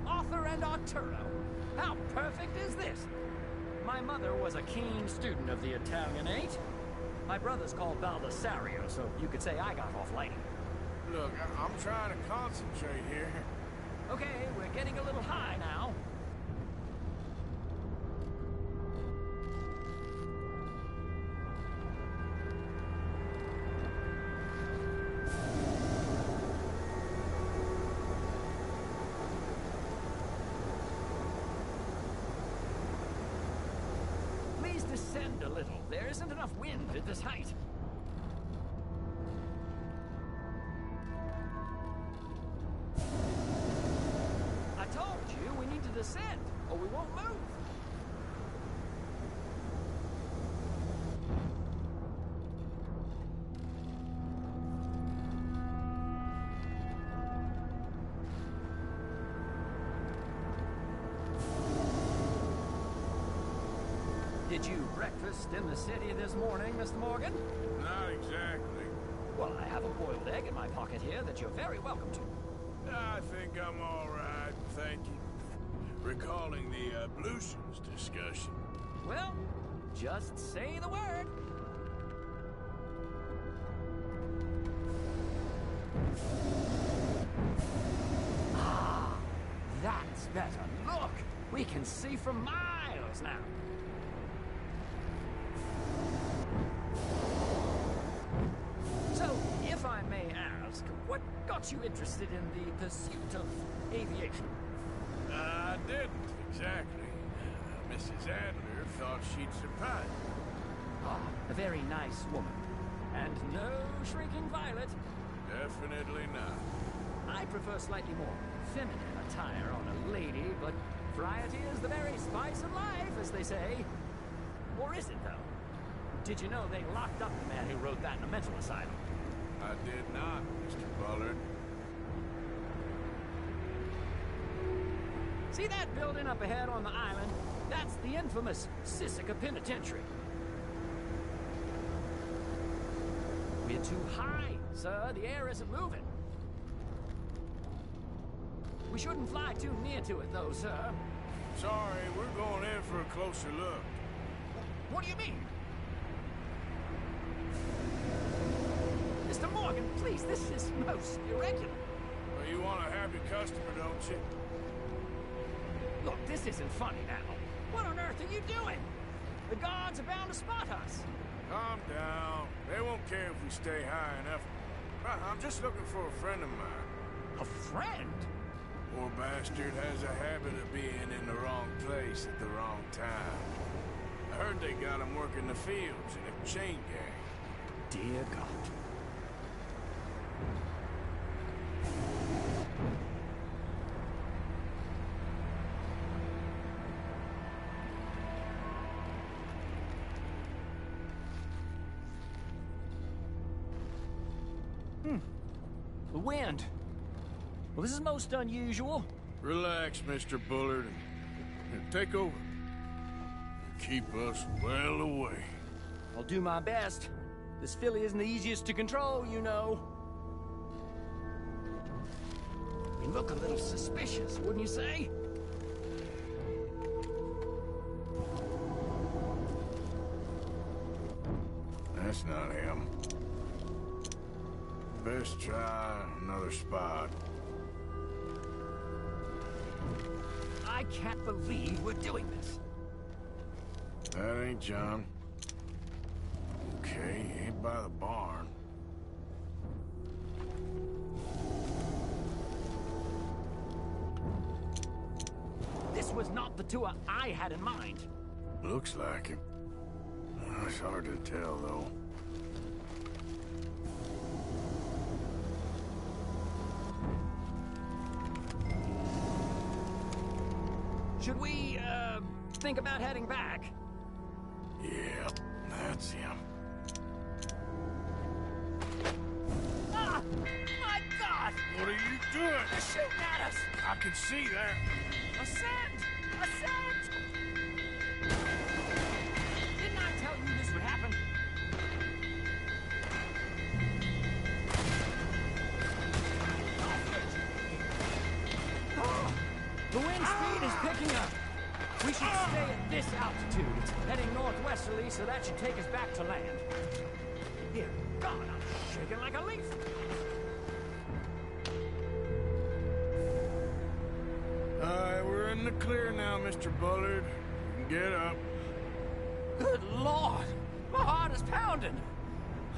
Arthur and Arturo. How perfect is this? My mother was a keen student of the Italianate. My brother's called Baldessario, so you could say I got off light. Look, I'm trying to concentrate here. Okay, we're getting a little high now. Please descend a little. There isn't enough wind at this height. I told you we need to descend, or we won't move. Did you breakfast in the city this morning, Mr. Morgan? Not exactly. Well, I have a boiled egg in my pocket here that you're very welcome to. I think I'm all right, thank you. Recalling the ablutions discussion. Well, just say the word. Ah, that's better. Look, we can see for miles now. So, if I may ask, what got you interested in the pursuit of aviation? I didn't, exactly. Mrs. Adler thought she'd surprise me. Ah, a very nice woman. And no shrinking violet. Definitely not. I prefer slightly more feminine attire on a lady, but variety is the very spice of life, as they say. Or is it, though? Did you know they locked up the man who wrote that in a mental asylum? I I did not, Mr. Bullard. See that building up ahead on the island? That's the infamous Sisika Penitentiary. We're too high, sir. The air isn't moving. We shouldn't fly too near to it, though, sir. Sorry, we're going in for a closer look. What do you mean? Mr. Morgan, please, this is most irregular. Well, you want a happy customer, don't you? Look, this isn't funny now. What on earth are you doing? The guards are bound to spot us. Calm down. They won't care if we stay high enough. I'm just looking for a friend of mine. A friend? Poor bastard has a habit of being in the wrong place at the wrong time. I heard they got him working the fields in a chain gang. Dear God. The wind. Well, this is most unusual. Relax, Mr. Bullard, and take over. Keep us well away. I'll do my best. This filly isn't the easiest to control, you know. You look a little suspicious, wouldn't you say? That's not him. Best try another spot. I can't believe we're doing this. That ain't John. Okay, he ain't by the barn. This was not the tour I had in mind. Looks like him. It's hard to tell, though. Should we, think about heading back? Yeah, that's him. Ah! My God! What are you doing? They're shooting at us! I can see that. Ascend! Ascend! Didn't I tell you this would happen? Oh, the wind speed is picking up. We should stay at this altitude. It's heading northwesterly, so that should take us back to land. Dear God, I'm shaking like a leaf. We're in the clear now, Mr. Bullard. Get up. Good Lord! My heart is pounding.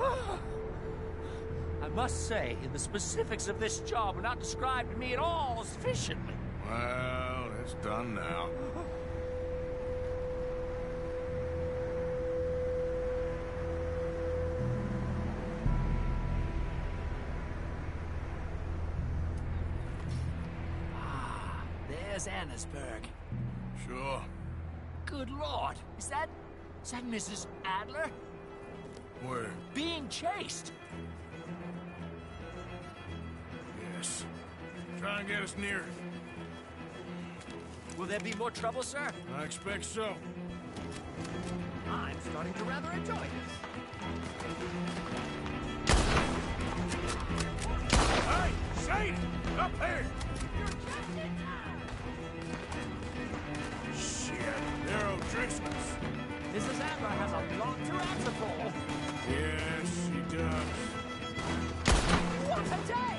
I must say, the specifics of this job were not described to me at all sufficiently. Well, it's done now. There's Annesburg. Sure. Good Lord, is that Mrs. Adler? Where? Being chased. Yes. Try and get us near it. Will there be more trouble, sir? I expect so. I'm starting to rather enjoy this. Hey, Shane! Up here! Shit, they're O'Driscoll's. Mrs. Adler has a lot to answer for. Yes, she does. What a day!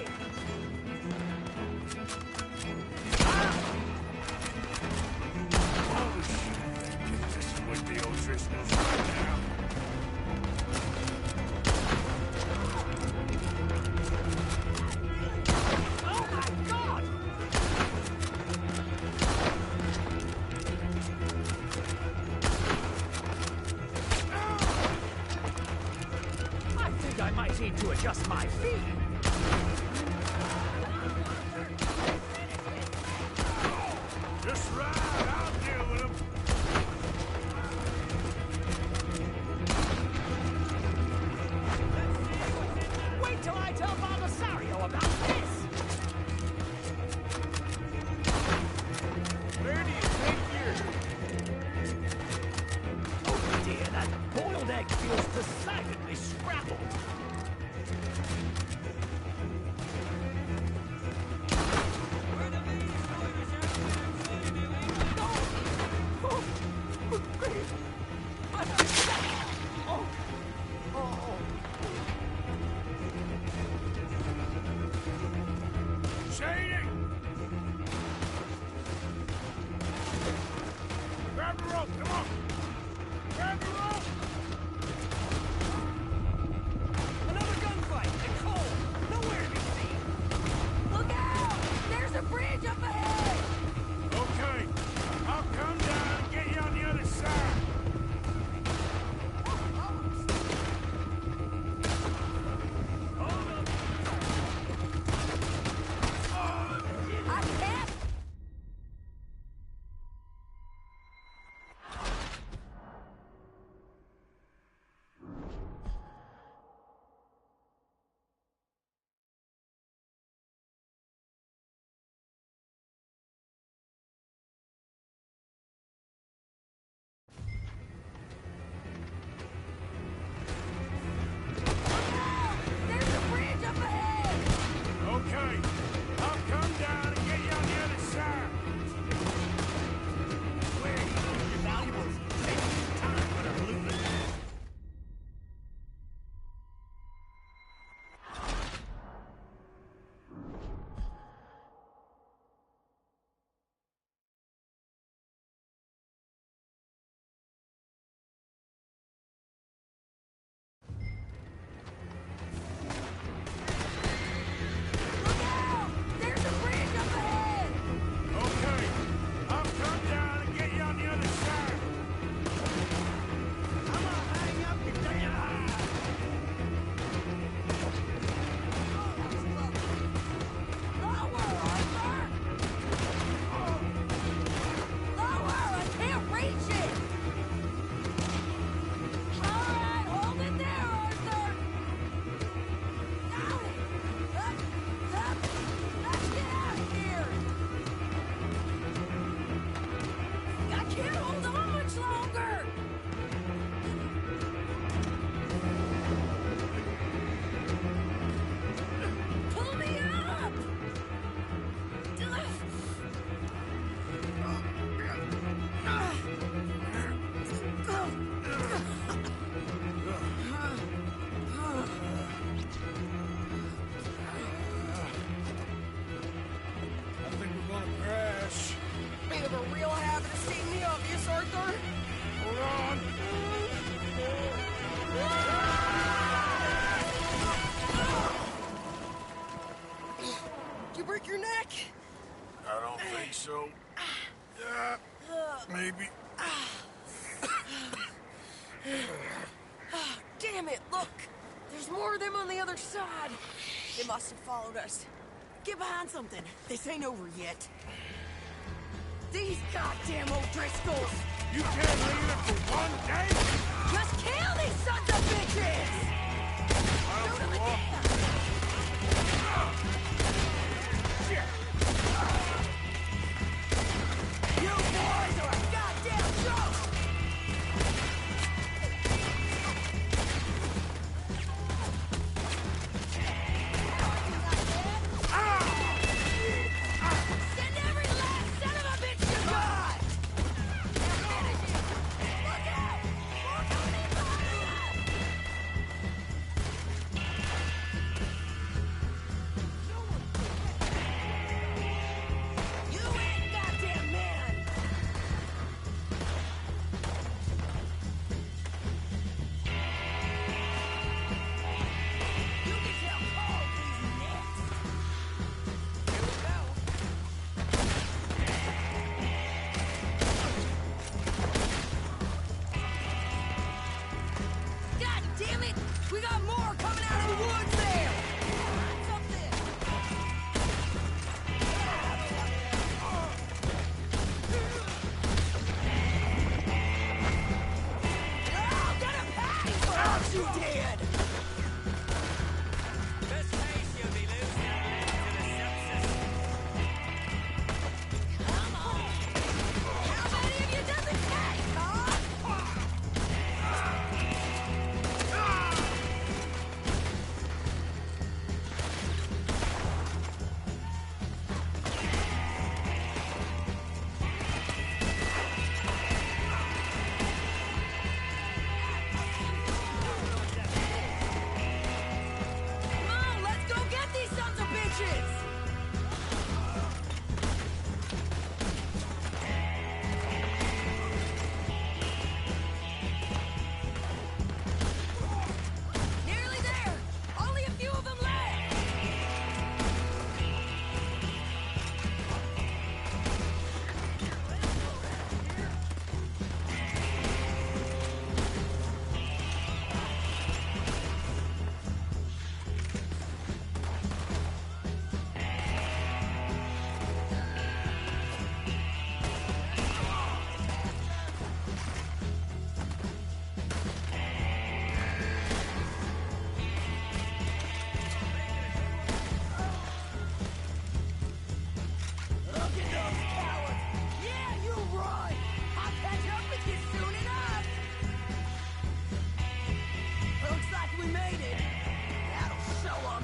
Holy shit, get this with the O'Driscolls right now. Oh my God! I think I might need to adjust my feet. Just ride, I'll deal with them. Wait till I I don't think so. Maybe. Oh, damn it, look! There's more of them on the other side. They must have followed us. Get behind something. This ain't over yet. These goddamn O'Driscolls! You can't leave it for one day? Just kill these sons of bitches! Shoot them again! You boys are a goddamn joke! Send every last son of a bitch you got! Look out! More coming behind us! You ain't goddamn man! You can tell Carl who's next. Here we go. God damn it! We got more coming out of the woods there! Something! Oh, got a patty for us, you did! Best case, you'll be losing a leg to the sepsis. Come on! How many of you does it take, huh? Come on, let's go get these sons of bitches! Nearly there! Only a few of them left! Look at those cowards! Yeah, you run! I'll catch up with you soon enough! Looks like we made it. That'll show 'em.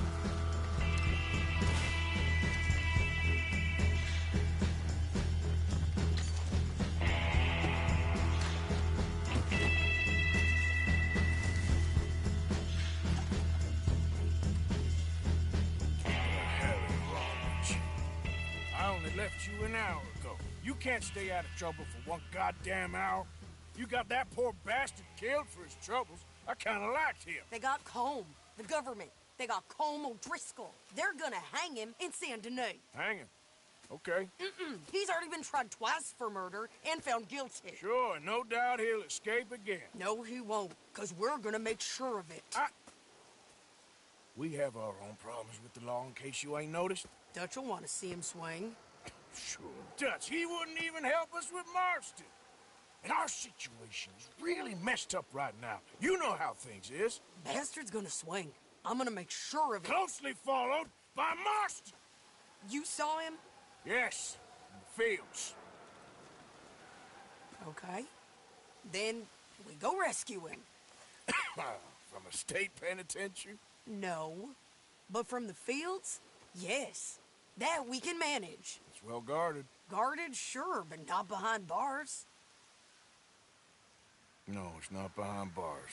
Hell is wrong with you? I only left you an hour ago. You can't stay out of trouble for one goddamn hour. You got that poor bastard killed for his troubles. I kinda liked him. They got Combe, the government. They got Combe O'Driscoll. They're gonna hang him in Saint Denis. Hang him. Okay. He's already been tried twice for murder and found guilty. Sure, no doubt he'll escape again. No, he won't, because we're gonna make sure of it. We have our own problems with the law in case you ain't noticed. Dutch will want to see him swing. Sure. Dutch, he wouldn't even help us with Marston. And our situation is really messed up right now. You know how things is. Bastard's gonna swing. I'm gonna make sure of it. Closely followed by Marston. You saw him? Yes, in the fields. Okay. Then we go rescue him. From a state penitentiary? No. But from the fields? Yes. That we can manage. It's well guarded. Guarded, sure, but not behind bars. No, it's not behind bars.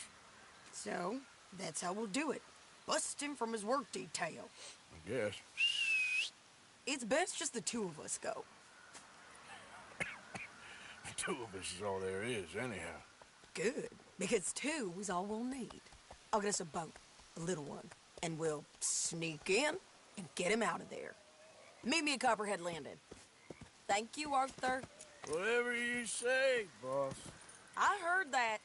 So, that's how we'll do it. Bust him from his work detail. I guess. It's best just the two of us go. The two of us is all there is, anyhow. Good, because two is all we'll need. I'll get us a boat, a little one, and we'll sneak in and get him out of there. Meet me at Copperhead Landing. Thank you, Arthur. Whatever you say, boss. I heard that.